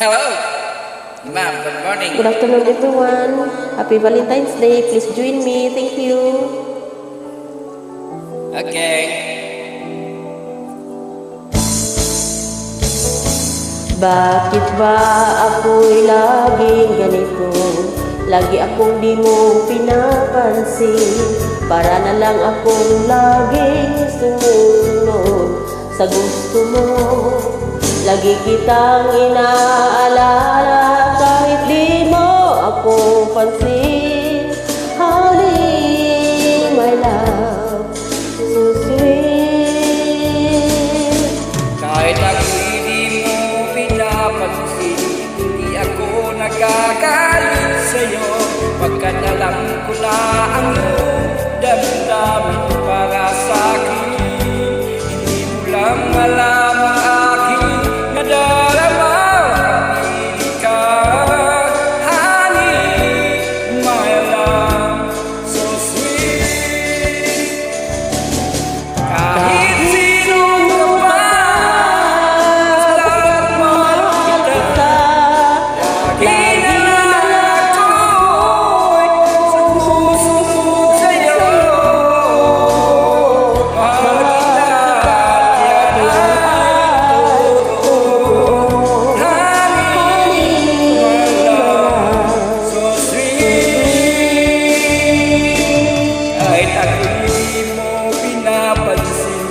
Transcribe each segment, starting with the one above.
Hello, ma'am. Good morning. Good afternoon, everyone. Happy Valentine's Day. Please join me. Thank you. Okay. Bakit ba ako'y laging ganito? Lagi akong di mo pinapansin. Para na lang akong laging sumusunod sa gusto mo. Lagi kitang inaalala kahit di mo ako pansin. Honey, my love, so sweet. Kahit ako'y di mo pinapansin, hindi ako nagagalit sa'yo. Pagkat alam ko na ang iyong damdamin para sa'kin. Hindi mo lang alam ang aking nadarama. Kapili ka, honey, my love, so sweet. Kahit sino ka pa, basta't mahal kita. Lagi na lang ako'y sumusunod sa'yo. Mahal kita at yan ay totoo. Honey, my love, so sweet. Kahit ako'y di mo pinapansin,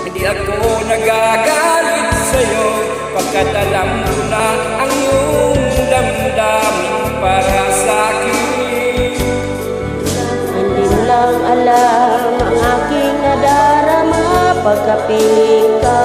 hindi ako nagagalit sa'yo. Pagkat alam ko na ang iyong damdamin para sa'kin. Hindi mo lang alam ang aking nadarama. Pagkapiling ka,